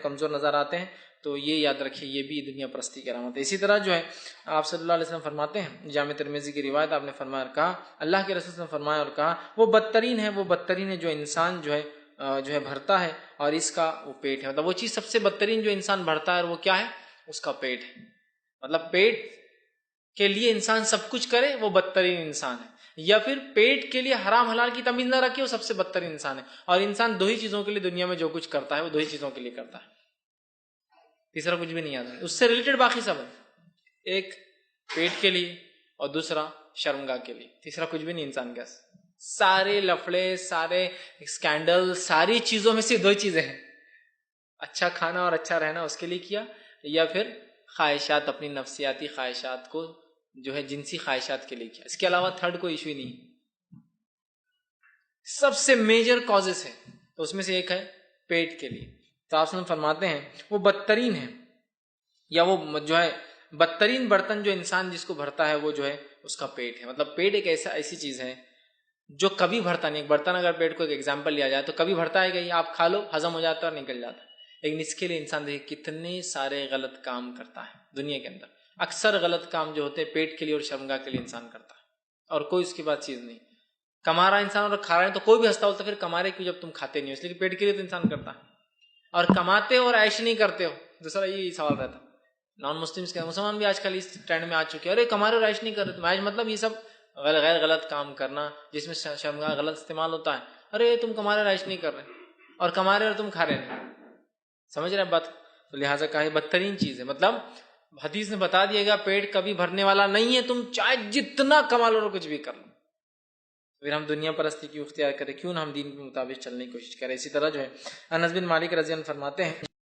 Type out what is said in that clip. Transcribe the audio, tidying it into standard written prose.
کمزور نظر آتے ہیں، تو یہ یاد رکھیے یہ بھی دنیا پرستی کی علامت ہے۔ اسی طرح جو ہے آپ صلی اللہ علیہ وسلم فرماتے ہیں، جامع ترمذی کی روایت، آپ نے فرمایا اور کہا، اللہ کے رسول نے فرمایا اور کہا، وہ بدترین ہے جو انسان جو ہے بھرتا ہے اور اس کا وہ پیٹ ہے۔ مطلب وہ چیز سب سے بدترین جو انسان بھرتا ہے اور وہ کیا ہے؟ اس کا پیٹ ہے۔ مطلب پیٹ کے لیے انسان سب کچھ کرے وہ بدترین انسان ہے، یا پھر پیٹ کے لیے حرام حلال کی تمیز نہ رکھے وہ سب سے بدترین انسان ہے۔ اور انسان دو ہی چیزوں کے لیے دنیا میں جو کچھ کرتا ہے وہ دو ہی چیزوں کے لیے کرتا ہے، تیسرا کچھ بھی نہیں آتا، اس سے ریلیٹڈ باقی سب ہے، ایک پیٹ کے لیے اور دوسرا شرمگاہ کے لیے، تیسرا کچھ بھی نہیں انسان کے پاس۔ سارے لفڑے، سارے اسکینڈل، ساری چیزوں میں سے دو ہی چیزیں ہیں، اچھا کھانا اور اچھا رہنا اس کے لیے کیا، یا پھر خواہشات، اپنی نفسیاتی خواہشات کو جو ہے جنسی خواہشات کے لیے کیا۔ اس کے علاوہ تھرڈ کوئی ایشو ہی نہیں، سب سے میجر کازز ہے، تو اس میں سے ایک ہے پیٹ کے لیے۔ تو آپ فرماتے ہیں وہ بدترین ہے، یا وہ جو ہے بدترین برتن جو انسان جس کو بھرتا ہے وہ جو ہے اس کا پیٹ ہے۔ مطلب پیٹ ایک ایسی چیز ہے جو کبھی بھرتا نہیں۔ ایک برتن اگر پیٹ کو ایک ایگزامپل لیا جائے تو کبھی بھرتا ہے کہ آپ کھا لو، ہضم ہو جاتا ہے اور نکل جاتا ہے، لیکن اس کے لیے انسان دیکھیں کتنے سارے غلط کام کرتا ہے دنیا کے اندر۔ اکثر غلط کام جو ہوتے ہیں پیٹ کے لیے اور شرمگاہ کے لیے انسان کرتا ہے، اور کوئی اس کے بعد چیز نہیں۔ کما رہا انسان اور کھا رہا ہے تو کوئی بھی ہنستا ہوتا پھر کما رہے کیوں جب تم کھاتے نہیں ہو، اس لیے کہ پیٹ کے لیے تو انسان کرتا ہے۔ اور کماتے ہو اور عیش نہیں کرتے ہو، دوسرا یہی سوال رہتا۔ نان مسلمس کے مسلمان بھی آج کل اس ٹرینڈ میں آ چکے ہیں، ارے کما رہے اور عیش نہیں کر رہے، تو عیش مطلب یہ سب غیر غلط کام کرنا جس میں شرمگاہ غلط استعمال ہوتا ہے۔ ارے تم کما رہے اور عیش نہیں کر رہے، اور کما رہے اور تم کھا رہے نہیں، سمجھ رہے بات؟ تو لہٰذا کہا یہ بدترین چیز ہے۔ مطلب حدیث نے بتا دیا گا پیٹ کبھی بھرنے والا نہیں ہے، تم چاہے جتنا کما لو اور کچھ بھی کر لو۔ پھر ہم دنیا پرستی کیوں اختیار کریں، کیوں نہ ہم دین کے مطابق چلنے کی کوشش کریں۔ اسی طرح جو ہے انس بن مالک رضی اللہ عنہ فرماتے ہیں